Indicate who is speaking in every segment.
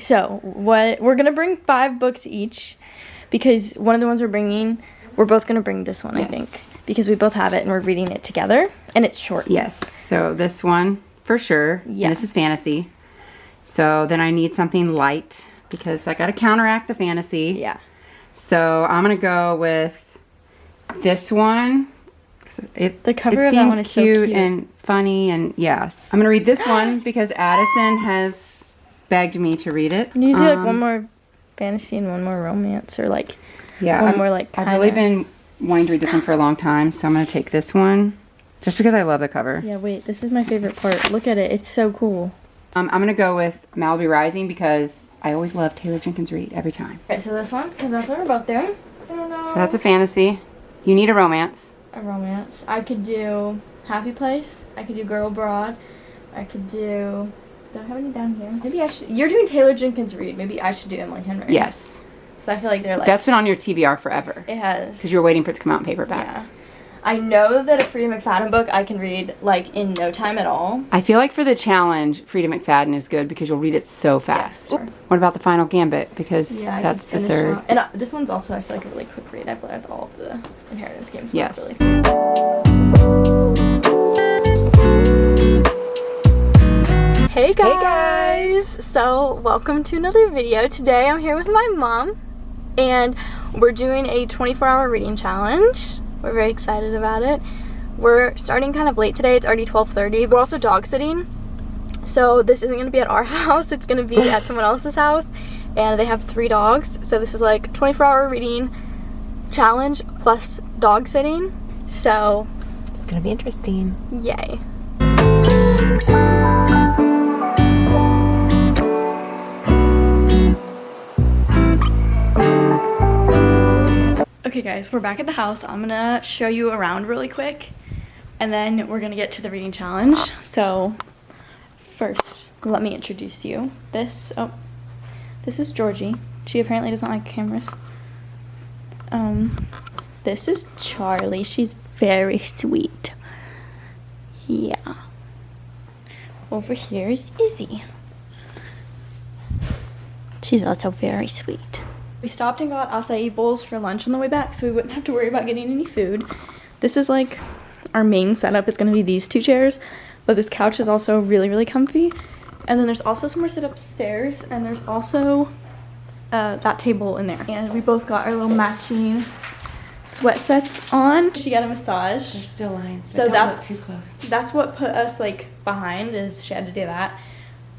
Speaker 1: so what we're gonna bring 5 books each, because one of the ones we're both gonna bring this one, yes. I think, because we both have it and we're reading it together, and it's short.
Speaker 2: Yes, so this one for sure. Yeah. This is fantasy. So then I need something light because I gotta counteract the fantasy.
Speaker 1: Yeah.
Speaker 2: So I'm gonna go with this one.
Speaker 1: The cover of that one is
Speaker 2: cute,
Speaker 1: so cute
Speaker 2: and funny, and yes. I'm gonna read this one because Addison has begged me to read it.
Speaker 1: You do like one more fantasy and one more romance, or like one more like
Speaker 2: I've really been wanting to read this one for a long time, so I'm gonna take this one just because I love the cover.
Speaker 1: Yeah, wait, this is my favorite part. Look at it, it's so cool.
Speaker 2: I'm gonna go with Malibu Rising because I always love Taylor Jenkins Reid every time.
Speaker 1: Okay, so this one, because that's what we're both doing. I don't know.
Speaker 2: So that's a fantasy. You need a romance.
Speaker 1: A romance. I could do Happy Place. I could do Girl Abroad. I could do... Do I have any down here? Maybe I should... You're doing Taylor Jenkins Reid. Maybe I should do Emily Henry.
Speaker 2: Yes.
Speaker 1: So I feel like they're like...
Speaker 2: That's been on your TBR forever.
Speaker 1: It has.
Speaker 2: Because you're waiting for it to come out in paperback.
Speaker 1: Yeah. I know that a Frida McFadden book I can read, like, in no time at all.
Speaker 2: I feel like for the challenge, Frida McFadden is good because you'll read it so fast.
Speaker 1: Yeah, sure.
Speaker 2: What about the Final Gambit? Because that's the third.
Speaker 1: And this one's also, I feel like, a really quick read. I've read all of the Inheritance games.
Speaker 2: Yes.
Speaker 1: Really. Hey guys! So, welcome to another video. Today I'm here with my mom, and we're doing a 24-hour reading challenge. We're very excited about it. We're starting kind of late today. It's already 12:30. We're also dog sitting. So this isn't going to be at our house. It's going to be at someone else's house. And they have 3 dogs. So this is like 24-hour reading challenge plus dog sitting. So
Speaker 3: it's going to be interesting.
Speaker 1: Yay. Okay guys, we're back at the house. I'm gonna show you around really quick, and then we're gonna get to the reading challenge. So first, let me introduce you. This is Georgie. She apparently doesn't like cameras. This is Charlie. She's very sweet. Yeah. Over here is Izzy. She's also very sweet. We stopped and got acai bowls for lunch on the way back, so we wouldn't have to worry about getting any food. This is like our main setup is going to be these 2 chairs, but this couch is also really, really comfy. And then there's also somewhere sit upstairs, and there's also that table in there. And we both got our little matching sweat sets on. She got a massage.
Speaker 2: There's still lines.
Speaker 1: So
Speaker 2: that's too close.
Speaker 1: That's what put us like behind, is she had to do that.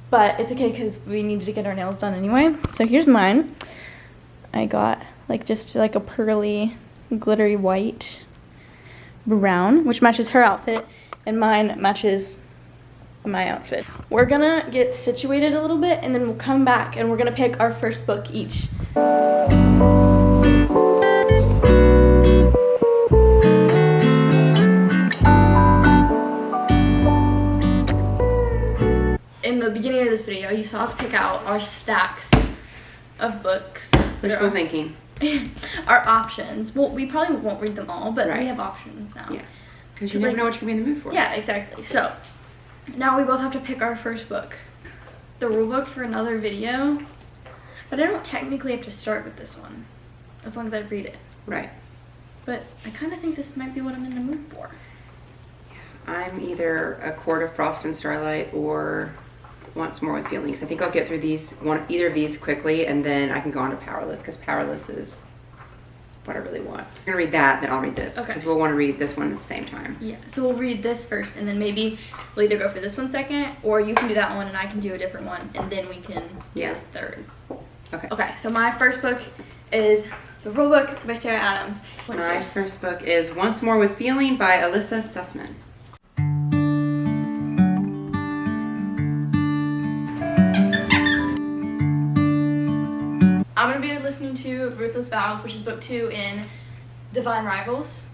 Speaker 1: But it's okay because we needed to get our nails done anyway. So here's mine. I got like just like a pearly glittery white brown, which matches her outfit, and mine matches my outfit. We're gonna get situated a little bit, and then we'll come back and we're gonna pick our first book each. In the beginning of this video, you saw us pick out our stacks of books.
Speaker 2: Wishful thinking.
Speaker 1: Our options. Well, we probably won't read them all, but we have options now.
Speaker 2: Yes. Because you never know what you're going to be in the mood for.
Speaker 1: Yeah, exactly. So, now we both have to pick our first book. The rule book for another video, but I don't technically have to start with this one, as long as I read it.
Speaker 2: Right.
Speaker 1: But I kind of think this might be what I'm in the mood for.
Speaker 2: I'm either A Court of Frost and Starlight or Once More with Feelings. I think I'll get through either of these quickly, and then I can go on to Powerless, because Powerless is what I really want. I'm gonna read that, then I'll read this, because we'll want to read this one at the same time.
Speaker 1: Yeah, so we'll read this first, and then maybe we'll either go for this one second, or you can do that one and I can do a different one, and then we can do this third.
Speaker 2: Okay.
Speaker 1: Okay, so my first book is The Rule Book by Sarah Adams.
Speaker 2: My first book is Once More with Feeling by Alyssa Sussman.
Speaker 1: I'm going to be listening to Ruthless Vows, which is book 2 in Divine Rivals.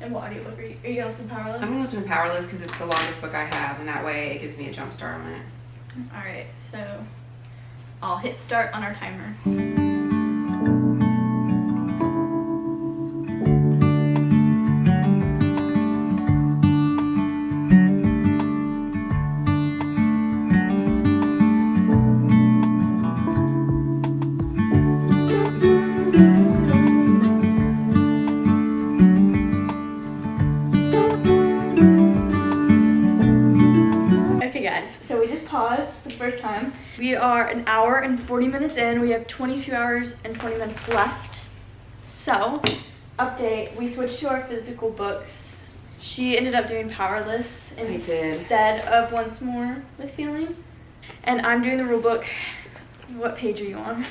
Speaker 1: And what audiobook are you going to listen to? Powerless?
Speaker 2: I'm going to listen to Powerless because it's the longest book I have, and that way it gives me a jump start on it.
Speaker 1: Alright, so I'll hit start on our timer. first time. We are an hour and 40 minutes in. We have 22 hours and 20 minutes left. So, update, we switched to our physical books. She ended up doing Powerless instead of Once More with Feeling. And I'm doing the rule book. What page are you on?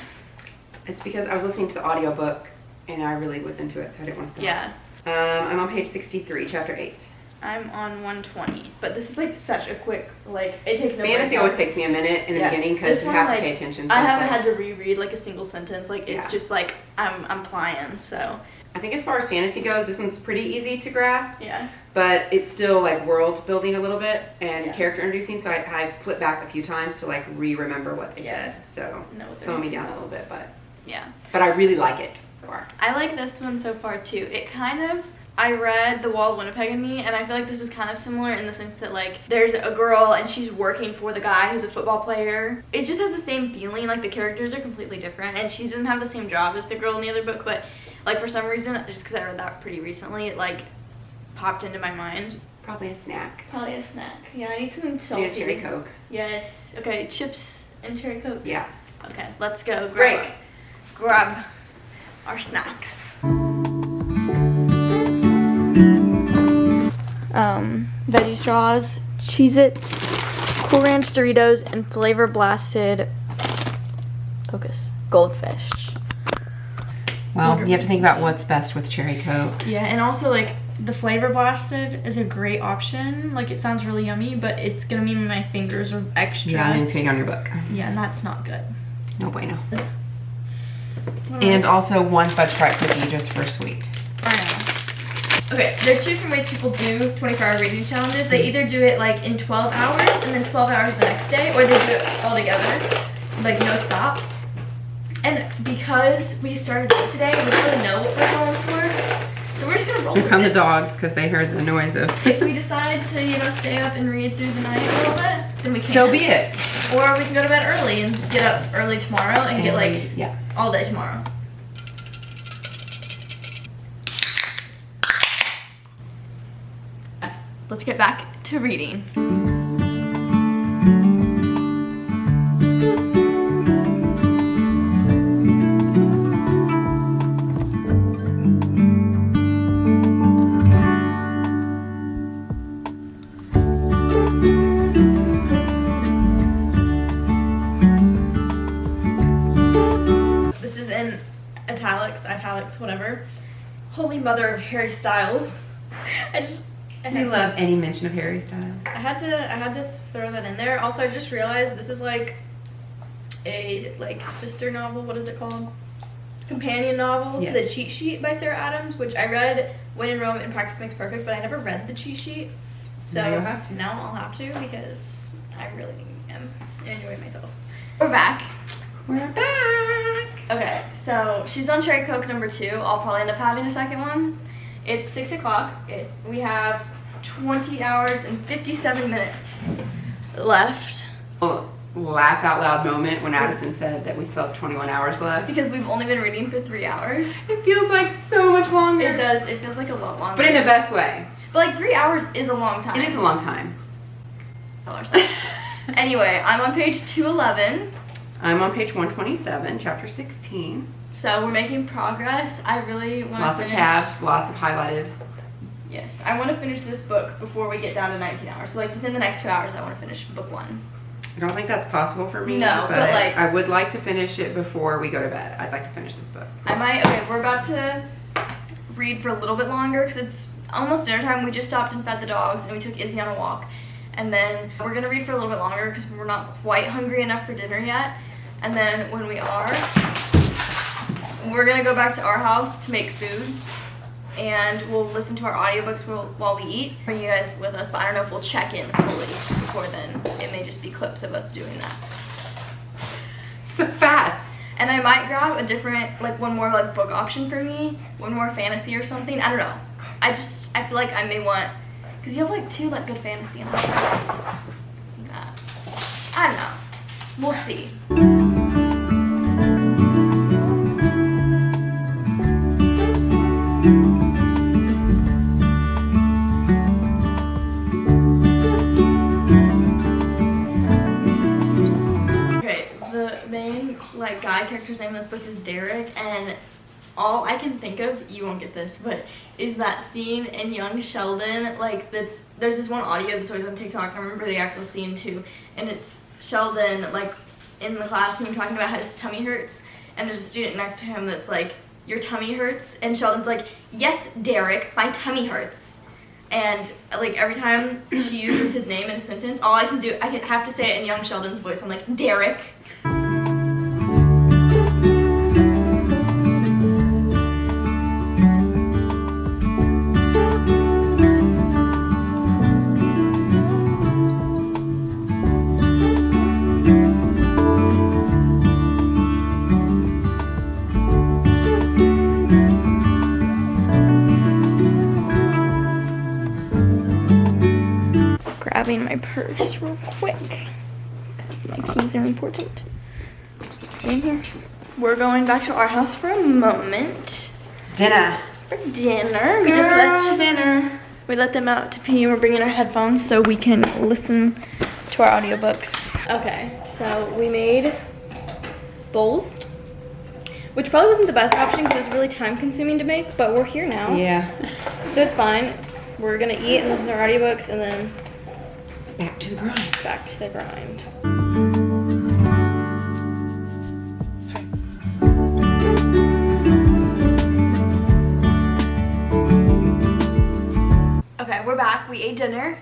Speaker 2: It's because I was listening to the audiobook and I really was into it, so I didn't want to stop.
Speaker 1: Yeah.
Speaker 2: I'm on page 63, chapter 8.
Speaker 1: I'm on 120, but this is like such a quick, like, it takes no
Speaker 2: Fantasy always takes me a minute in the beginning because you have to pay attention.
Speaker 1: I haven't had to reread like a single sentence. Like, it's just like, I'm flying, so.
Speaker 2: I think as far as fantasy goes, this one's pretty easy to grasp.
Speaker 1: Yeah.
Speaker 2: But it's still like world building a little bit and character introducing, so I flipped back a few times to like re-remember what they said. So slow me down a little bit, but yeah. But I really like it so far.
Speaker 1: I like this one so far too. It kind of, I read The Wall of Winnipeg and Me, and I feel like this is kind of similar in the sense that like there's a girl and she's working for the guy who's a football player. It just has the same feeling, like the characters are completely different, and she doesn't have the same job as the girl in the other book, but like for some reason, just because I read that pretty recently, it like popped into my mind.
Speaker 2: Probably a snack.
Speaker 1: Probably a snack. Yeah, I need something salty.
Speaker 2: Need a cherry Coke.
Speaker 1: Yes. Okay, chips and cherry Cokes.
Speaker 2: Yeah.
Speaker 1: Okay, let's go.
Speaker 2: Break.
Speaker 1: Grab our snacks. Veggie straws, Cheez-Its, Cool Ranch Doritos, and Flavor Blasted Goldfish.
Speaker 2: Well, you have to think about what's best with cherry Coke.
Speaker 1: Yeah, and also like the Flavor Blasted is a great option. Like, it sounds really yummy, but it's gonna mean my fingers are extra.
Speaker 2: Yeah, and it's gonna go on your book.
Speaker 1: Yeah, and that's not good.
Speaker 2: No bueno. And also one fudge stripe cookie just for sweet.
Speaker 1: I know. Okay, there are two different ways people do 24-hour reading challenges. They either do it like in 12 hours and then 12 hours the next day, or they do it all together, like no stops. And because we started late today, we don't really know what we're going for, so we're just gonna roll with it.
Speaker 2: Here come the dogs because they heard the noise of.
Speaker 1: If we decide to, you know, stay up and read through the night a little bit, then we can.
Speaker 2: So be it.
Speaker 1: Or we can go to bed early and get up early tomorrow and get like all day tomorrow. Let's get back to reading. This is in italics, whatever. Holy Mother of Harry Styles.
Speaker 2: I love any mention of Harry Styles.
Speaker 1: I had to throw that in there. Also, I just realized this is like a sister novel. What is it called? Companion novel to the Cheat Sheet by Sarah Adams, which I read When in Rome and Practice Makes Perfect, but I never read the Cheat Sheet. So now I'll have to because I really am enjoying myself. We're back.
Speaker 2: We're back.
Speaker 1: Okay, so she's on Cherry Coke number 2. I'll probably end up having a second one. It's 6 o'clock. We have 20 hours and 57 minutes left.
Speaker 2: Well, laugh out loud moment when Addison said that we still have 21 hours left.
Speaker 1: Because we've only been reading for 3 hours.
Speaker 2: It feels like so much longer.
Speaker 1: It does. It feels like a lot longer.
Speaker 2: But in the best way.
Speaker 1: But like 3 hours is a long time.
Speaker 2: It is a long time.
Speaker 1: Anyway, I'm on page 211.
Speaker 2: I'm on page 127, chapter 16.
Speaker 1: So we're making progress. I really want to
Speaker 2: Lots of tabs, lots of highlighted.
Speaker 1: Yes, I want to finish this book before we get down to 19 hours. So like within the next 2 hours, I want to finish book 1.
Speaker 2: I don't think that's possible for me.
Speaker 1: No, but like
Speaker 2: I would like to finish it before we go to bed. I'd like to finish this book.
Speaker 1: Okay, we're about to read for a little bit longer because it's almost dinner time. We just stopped and fed the dogs and we took Izzy on a walk. And then we're going to read for a little bit longer because we're not quite hungry enough for dinner yet. And then when we are, we're going to go back to our house to make food. And we'll listen to our audiobooks while we eat. Bring you guys with us, but I don't know if we'll check in fully before then. It may just be clips of us doing that.
Speaker 2: So fast.
Speaker 1: And I might grab a different, like one more like book option for me, one more fantasy or something. I don't know. I feel like I may want, because you have like 2 like good fantasy and I don't know. We'll see. the guy character's name in this book is Derek, and all I can think of, you won't get this, but is that scene in Young Sheldon, like there's this one audio that's always on TikTok, and I remember the actual scene too, and it's Sheldon like in the classroom talking about how his tummy hurts, and there's a student next to him that's like, your tummy hurts, and Sheldon's like, yes, Derek, my tummy hurts. And like every time she uses his name in a sentence, all I can have to say it in Young Sheldon's voice. I'm like, Derek. Grabbing my purse real quick because my keys are important. In here. We're going back to our house for a moment.
Speaker 2: Dinner.
Speaker 1: For dinner. We let them out to pee. We're bringing our headphones so we can listen to our audiobooks. Okay, so we made bowls, which probably wasn't the best option because it was really time consuming to make, but we're here now.
Speaker 2: Yeah.
Speaker 1: So it's fine. We're gonna eat and listen to our audiobooks and then
Speaker 2: back to the grind.
Speaker 1: Back to the grind. Okay, we're back. We ate dinner,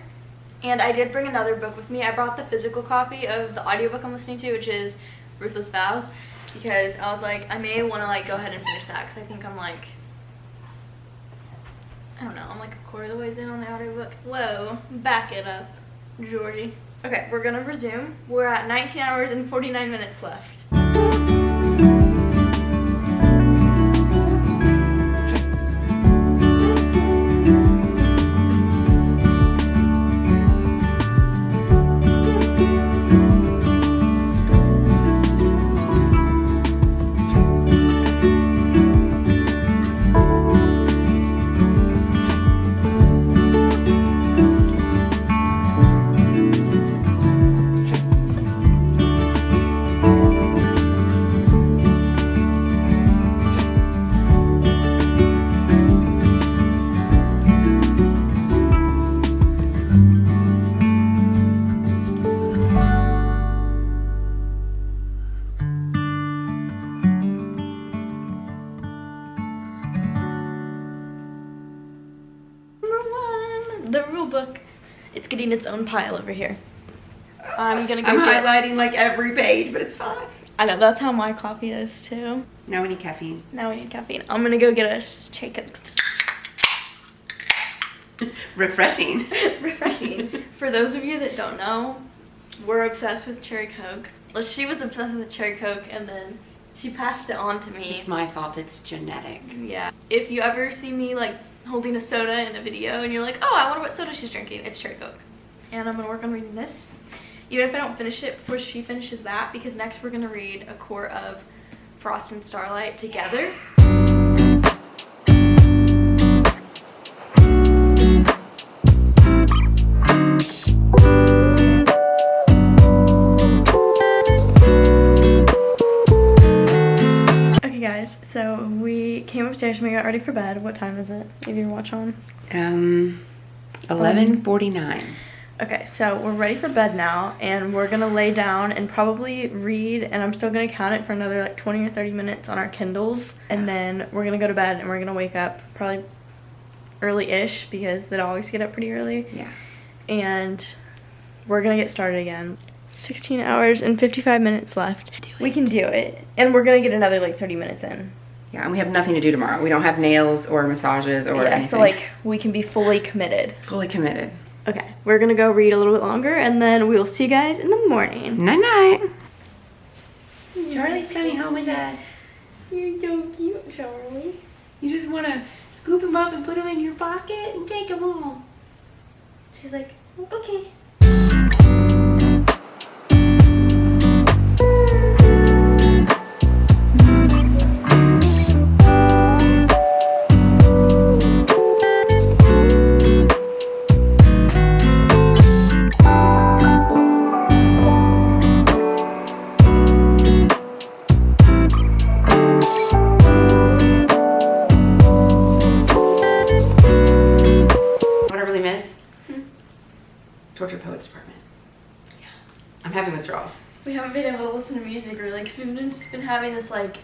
Speaker 1: and I did bring another book with me. I brought the physical copy of the audiobook I'm listening to, which is Ruthless Vows, because I was like, I may want to like go ahead and finish that, because I think I'm like, I don't know, I'm like a quarter of the ways in on the audiobook. Whoa, back it up, Georgie. Okay, we're gonna resume. We're at 19 hours and 49 minutes left. The rule book. It's getting its own pile over here. I'm gonna go
Speaker 2: highlighting like every page, but it's fine.
Speaker 1: I know, that's how my coffee is too.
Speaker 2: Now we need caffeine.
Speaker 1: Now we need caffeine. I'm gonna go get a shake.
Speaker 2: Refreshing.
Speaker 1: Refreshing. For those of you that don't know, we're obsessed with cherry Coke. Well, she was obsessed with cherry Coke and then she passed it on to me.
Speaker 2: It's my fault, it's genetic.
Speaker 1: Yeah. If you ever see me like holding a soda in a video and you're like, oh, I wonder what soda she's drinking, it's cherry Coke. And I'm gonna work on reading this, even if I don't finish it before she finishes that, because next we're gonna read a core of Frost and Starlight together. So we came upstairs and we got ready for bed. What time is it? If you watch on.
Speaker 2: 11:49.
Speaker 1: Okay, so we're ready for bed now, and we're gonna lay down and probably read, and I'm still gonna count it for another like 20 or 30 minutes on our Kindles, and then we're gonna go to bed and we're gonna wake up probably early-ish because they always get up pretty early.
Speaker 2: Yeah.
Speaker 1: And we're gonna get started again. 16 hours and 55 minutes left. We can do it. And we're gonna get another like 30 minutes in.
Speaker 2: Yeah, and we have nothing to do tomorrow. We don't have nails or massages or anything.
Speaker 1: So like we can be fully committed.
Speaker 2: Fully committed.
Speaker 1: Okay, we're gonna go read a little bit longer and then we will see you guys in the morning.
Speaker 2: Night-night. Charlie's coming home with us.
Speaker 1: You're so cute, Charlie.
Speaker 2: You just wanna scoop him up and put him in your pocket and take him home.
Speaker 1: She's like, okay.
Speaker 2: Torture Poets Department. Yeah. I'm having withdrawals.
Speaker 1: We haven't been able to listen to music really because we've just been having this like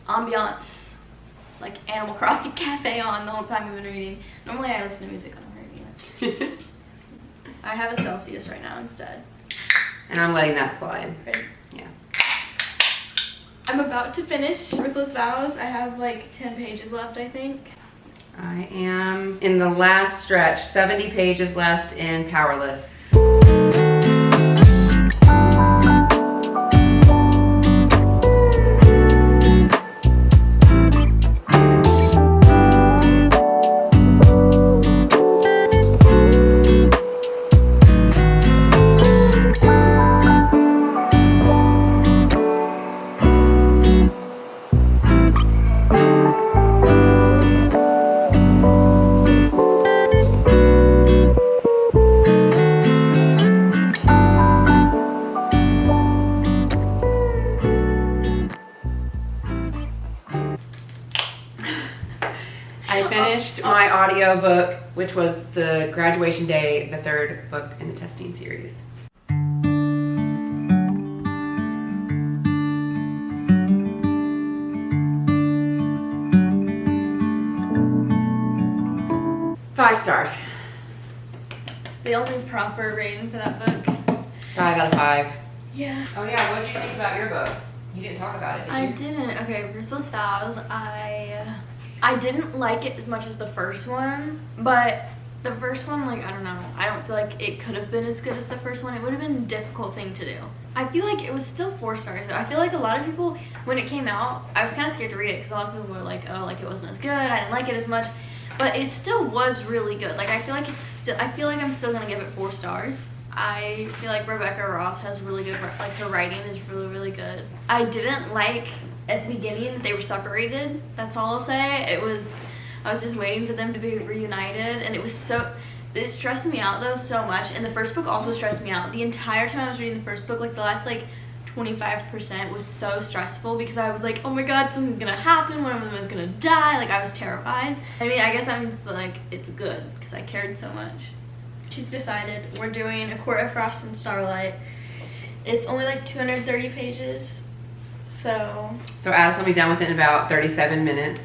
Speaker 1: ambiance, like Animal Crossing cafe on the whole time we've been reading. Normally I listen to music when I'm reading. I have a Celsius right now instead.
Speaker 2: And I'm letting that slide.
Speaker 1: Right.
Speaker 2: Yeah.
Speaker 1: I'm about to finish Ruthless Vows. I have like 10 pages left, I think.
Speaker 2: I am in the last stretch, 70 pages left in Powerless. I finished my audiobook, which was the graduation day, the third book in the testing series. Five stars.
Speaker 1: The only proper rating for that book.
Speaker 2: 5 out of 5.
Speaker 1: Yeah.
Speaker 2: Oh yeah, what did you think about your book? You didn't talk about it, did you?
Speaker 1: I didn't. Okay, Ruthless Vows. I didn't like it as much as the first one, but the first one, like, I don't know. I don't feel like it could have been as good as the first one. It would have been a difficult thing to do. I feel like it was still 4 stars though. I feel like a lot of people, when it came out, I was kind of scared to read it because a lot of people were like, oh, like it wasn't as good. I didn't like it as much. But it still was really good. Like, I feel like I'm still gonna give it 4 stars. I feel like Rebecca Ross has really good, like her writing is really, really good. I didn't like at the beginning that they were separated. That's all I'll say. I was just waiting for them to be reunited, and it stressed me out though so much. And the first book also stressed me out. The entire time I was reading the first book, like the last like 25% was so stressful because I was like, oh my god, something's gonna happen, one of them is gonna die. Like, I was terrified. I mean, I guess that means like it's good because I cared so much. She's decided we're doing A Court of Frost and Starlight. It's only like 230 pages. So
Speaker 2: Addison will be done with it in about 37 minutes.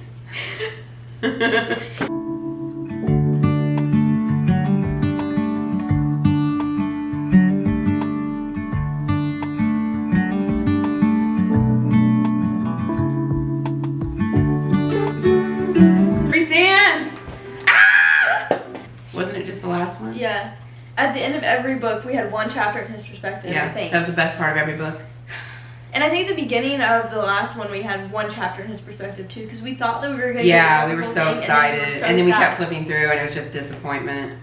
Speaker 2: Wasn't it just the last one?
Speaker 1: Yeah. At the end of every book, we had one chapter in his perspective, I think.
Speaker 2: That was the best part of every book.
Speaker 1: And I think at the beginning of the last one, we had one chapter in his perspective too, because we thought that we were going to
Speaker 2: get we were so excited. And then we kept flipping through, and it was just disappointment.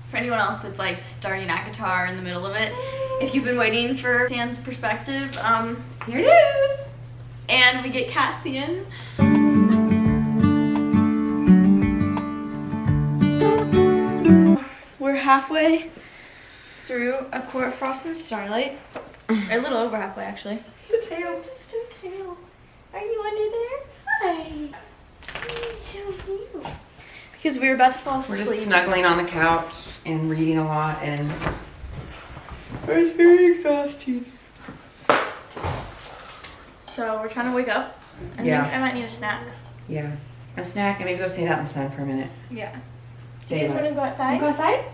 Speaker 1: For anyone else that's like starting ACOTAR in the middle of it, if you've been waiting for Cassian's perspective,
Speaker 2: here it is.
Speaker 1: And we get Cassian. We're halfway through A Court of Frost and Starlight. Or a little over halfway, actually.
Speaker 2: The tail.
Speaker 1: Just a tail. Are you under there? Hi. It's so cute. Because we were about to fall asleep.
Speaker 2: We're just snuggling on the couch and reading a lot, and it's very exhausting.
Speaker 1: So we're trying to wake up. I think I might need a snack.
Speaker 2: Yeah. A snack and maybe go stand out in the sun for a minute.
Speaker 1: Yeah. Do you guys want to go outside?
Speaker 2: Go outside?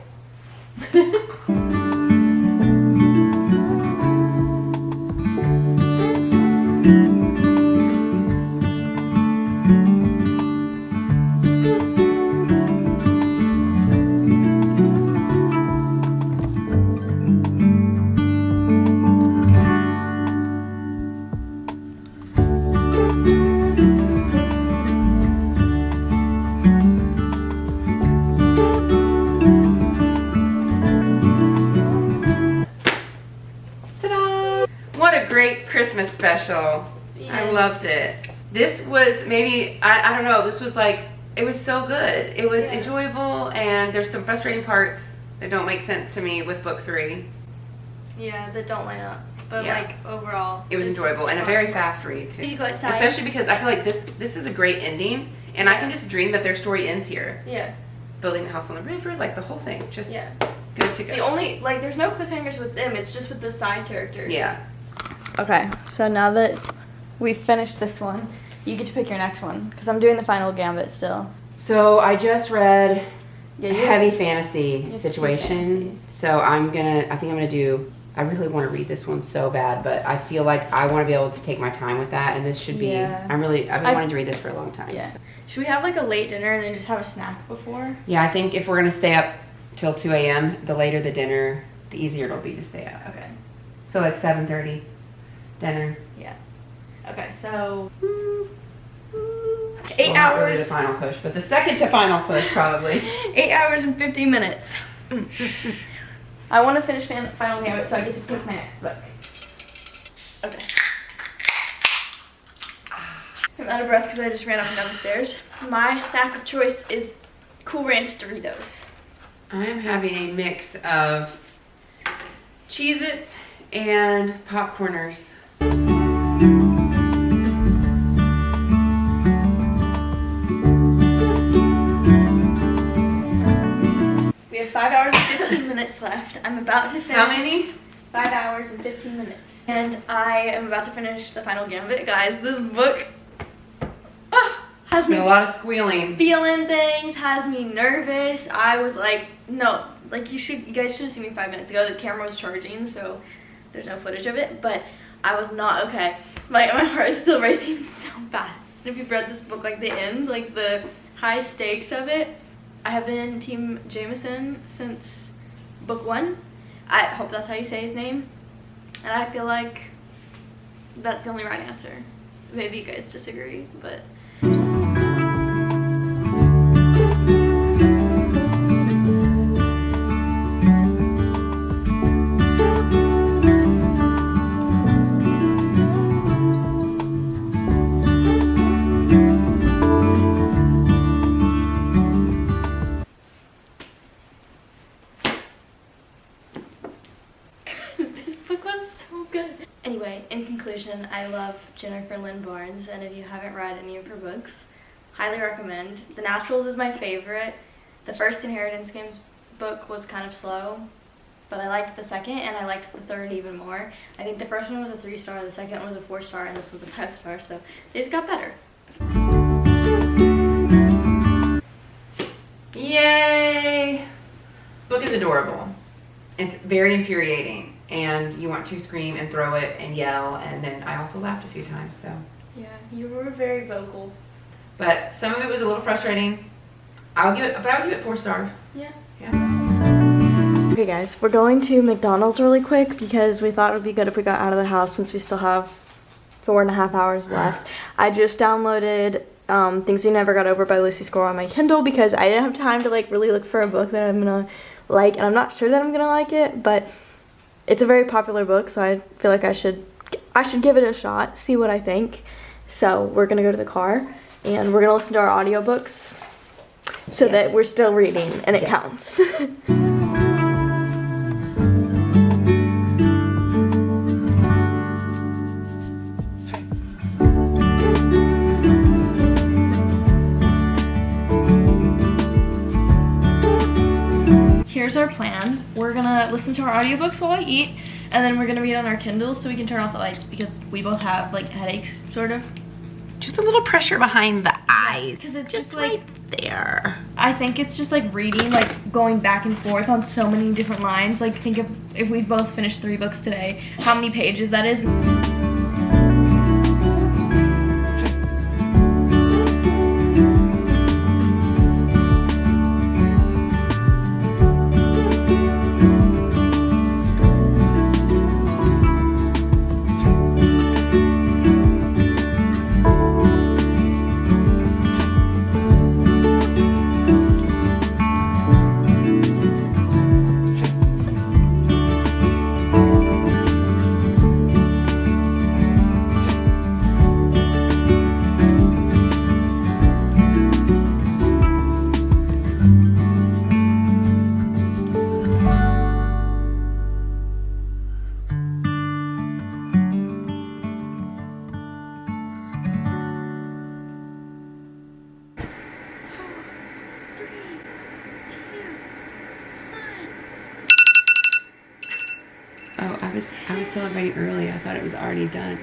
Speaker 2: Christmas special. Yes. I loved it. This was maybe, I don't know, this was like, it was so good. It was enjoyable, and there's some frustrating parts that don't make sense to me with book 3.
Speaker 1: Yeah, that don't line up. But like overall,
Speaker 2: it was enjoyable and a very fast read too.
Speaker 1: Can you go outside?
Speaker 2: Especially because I feel like this is a great ending, and I can just dream that their story ends here.
Speaker 1: Yeah.
Speaker 2: building the house on the river, like the whole thing. Just good to go.
Speaker 1: The only, like, there's no cliffhangers with them. It's just with the side characters.
Speaker 2: Yeah.
Speaker 1: Okay, so now that we've finished this one, you get to pick your next one, because I'm doing the final gambit still.
Speaker 2: So I just read
Speaker 1: Yeah,
Speaker 2: heavy fantasy
Speaker 1: have
Speaker 2: situation.
Speaker 1: two fantasies.
Speaker 2: So I think I'm gonna do, I really want to read this one so bad, but I feel like I want to be able to take my time with that, and this should be,
Speaker 1: Yeah.
Speaker 2: I've been wanting to read this for a long time.
Speaker 1: Yeah.
Speaker 2: So.
Speaker 1: Should we have like a late dinner and then just have a snack before?
Speaker 2: Yeah, I think if we're gonna stay up till 2 a.m., the later the dinner, the easier it'll be to stay up.
Speaker 1: Okay.
Speaker 2: So like 7:30 dinner.
Speaker 1: Yeah. Okay, so 8
Speaker 2: Well, not really the
Speaker 1: hours.
Speaker 2: final push, but the second to final push probably.
Speaker 1: 8 hours and 50 minutes. I want to finish Final Gambit so I get to pick my next book. Okay. I'm out of breath because I just ran up and down the stairs. My snack of choice is Cool Ranch Doritos.
Speaker 2: I am having a mix of Cheez-Its and popcorners.
Speaker 1: We have 5 hours and 15 minutes left. I'm about to finish.
Speaker 2: How many?
Speaker 1: 5 hours and 15 minutes. And I am about to finish the Final Gambit. Guys, this book has me
Speaker 2: Been a lot of squealing.
Speaker 1: feeling things, has me nervous. I was like, no, like you guys should have seen me 5 minutes ago. The camera was charging, so there's no footage of it, but I was not okay. My heart is still racing so fast. If you've read this book, like the end, like the high stakes of it, I have been Team Jameson since book 1. I hope that's how you say his name. And I feel like that's the only right answer. Maybe you guys disagree, but... This book was so good. Anyway, in conclusion, I love Jennifer Lynn Barnes, and if you haven't read any of her books, highly recommend. The Naturals is my favorite. The first Inheritance Games book was kind of slow, but I liked the second, and I liked the third even more. I think the first one was a 3-star, the second one was a 4-star, and this was a 5-star, so they just got better.
Speaker 2: Yay! Book is adorable. It's very infuriating, and you want to scream and throw it and yell, and then I also laughed a few times, so.
Speaker 1: Yeah, you were very vocal.
Speaker 2: But some of it was a little frustrating. I would give it 4 stars.
Speaker 1: Yeah.
Speaker 2: Yeah.
Speaker 1: Okay guys, we're going to McDonald's really quick because we thought it would be good if we got out of the house since we still have 4.5 hours left. I just downloaded Things We Never Got Over by Lucy Score on my Kindle because I didn't have time to like really look for a book that I'm gonna like, and I'm not sure that I'm gonna like it, but it's a very popular book, so I feel like I should give it a shot, see what I think. So we're gonna go to the car and we're gonna listen to our audiobooks so that we're still reading and it counts. Here's our plan. We're gonna listen to our audiobooks while I eat, and then we're gonna read on our Kindles so we can turn off the lights because we both have like headaches, sort of.
Speaker 3: Just a little pressure behind the eyes.
Speaker 1: Because it's just like,
Speaker 3: there.
Speaker 1: I think it's just like reading, like going back and forth on so many different lines. Like think of if we both finished 3 books today, how many pages that is.
Speaker 2: Oh, I was celebrating early. I thought it was already done.